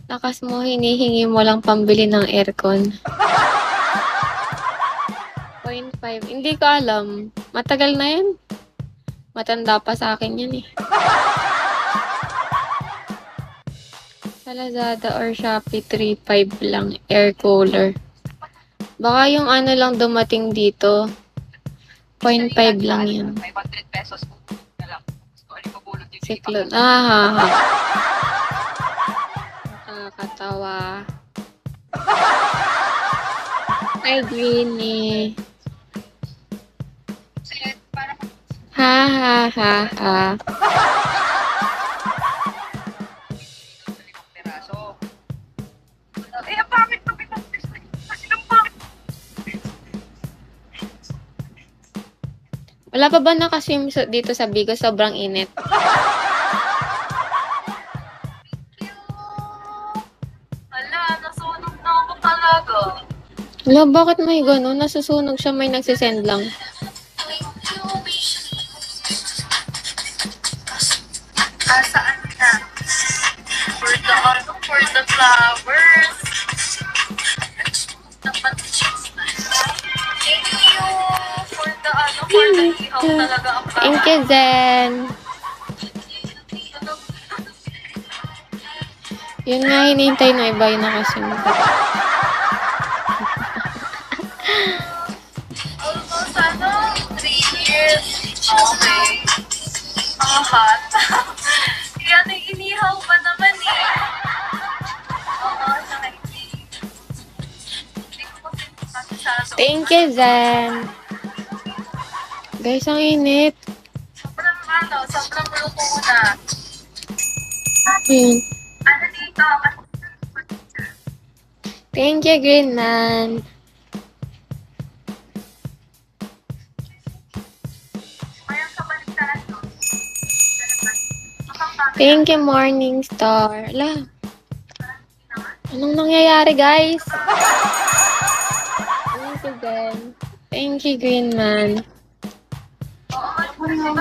Lakas mo, hinihingi mo lang pambili ng aircon. 0.5. Hindi ko alam. Matagal na yan. Matanda pa sa akin yan eh. Sa Lazada or Shopee, 3.5 lang. Air cooler. Baka yung ano lang dumating dito. 0.5 lang yan. 500 pesos na lang. Siklon. Ah, nakakatawa. Hi, Greenie. Ha, ha, ha, ha. Bakit ito pinagpis? Kasi nang bakit? Wala pa ba nakaswim dito sa Bigo? Sobrang init. Hala, nasunog na ako talaga. Wala, bakit may gano'n? Nasusunog siya, may nagsisend lang. Saan na? For the flowers. Thank you for the ihaw talaga ang Thank you, Zen. Yun nga, hinihintay na iba yung nakasim. Almost 3 years. Okay. Ang hot. Yan ay inihaw pa naman eh. Oo, Thank you, Zen. Guys, ang init. sobrang luto na. Yun. Ano dito? Thank you, Green Man. Thank you, Morning Star. Ala. Anong nangyayari, guys? Thank you, Zen. Thank you, Green Man.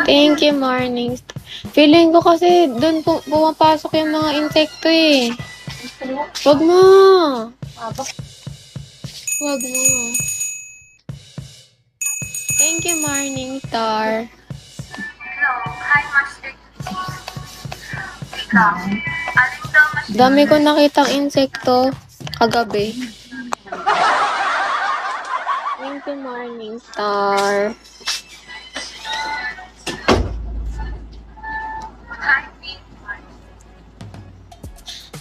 Thank you, Morning Star. Feeling ko kasi doon pumapasok yung mga insekto eh. Wag mo. Wag mo. Thank you, Morning Star. Hello. Hi, Master. Ikaw. Alin daw mas... Dami ko nakitang insekto kagabi. Thank you, Morning Star.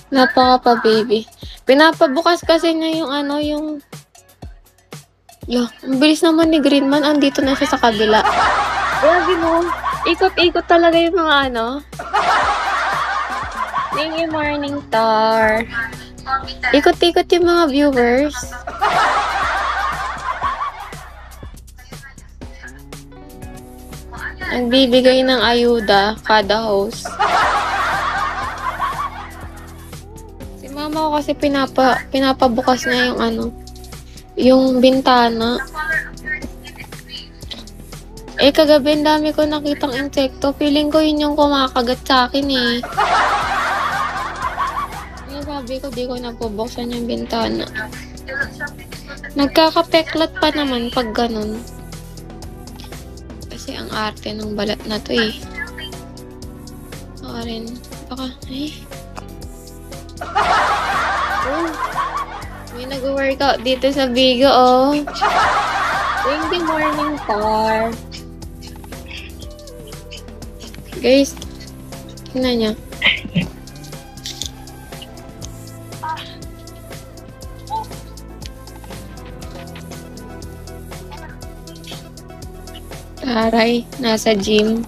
Napaka pa, baby. Pinapabukas kasi niya yung ano, yung... Lah, ang bilis naman ni Greenman. Andito na siya sa kabila. Grabe mo. Ikot-ikot talaga yung mga ano. Thank you, Morning Star. Ikot-ikot yung mga viewers. Nagbibigay ng ayuda kada host. Si mama ko kasi pinapabukas na yung ano, yung bintana. Eh, kagabi ang dami ko nakitang insekto. Feeling ko yun yung kumakagat sa akin eh. Kaya sabi ko, di ko napubuksan yung bintana. Nagkakapeklat pa naman pag ganun. Kasi ang arte ng balat na to eh. Baka rin. Baka, Oh, may nag-workout dito sa Bigo, oh. Thank you, Morning Star. Guys, tingnan niya. Aray, nasa gym.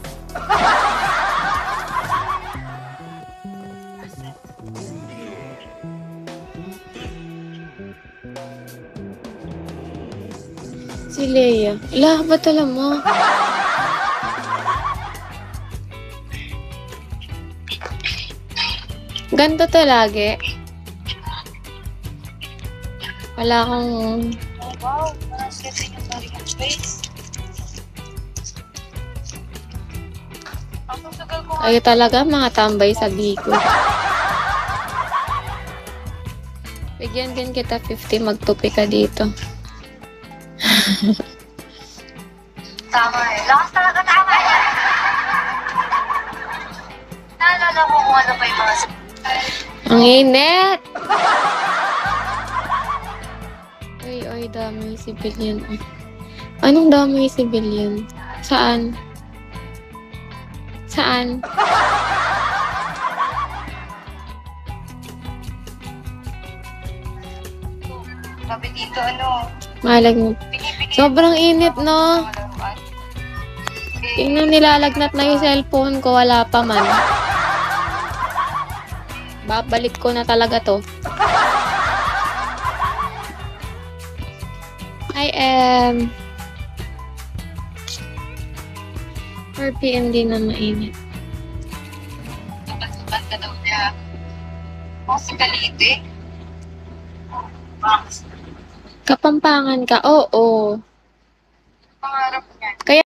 Si Leia. Ala, ba't alam mo? Ganto to lagi. Wala akong... Oh, wow. Nasa-setting yung bariang space. Kayo talaga mga tambay sa Bigo. Bigyan din kita 50, magtupi ka dito. Tama eh. Lakas talaga tama yan. Naalala ko kung ano pa yung mga Ang init! Oy, dami civilian. Anong dami civilian? Saan? Saan? sabi dito, ano, Malag mo. binibigay Sobrang init, no? ng laruan. Tingnan, nilalagnat na yung cellphone ko. Wala pa man. Babalik ko na talaga to. I am 4 PM din na mainit. Subat ka daw niya. Kasi kalite. Kapampangan ka? Oo. Pangarap niya. Kaya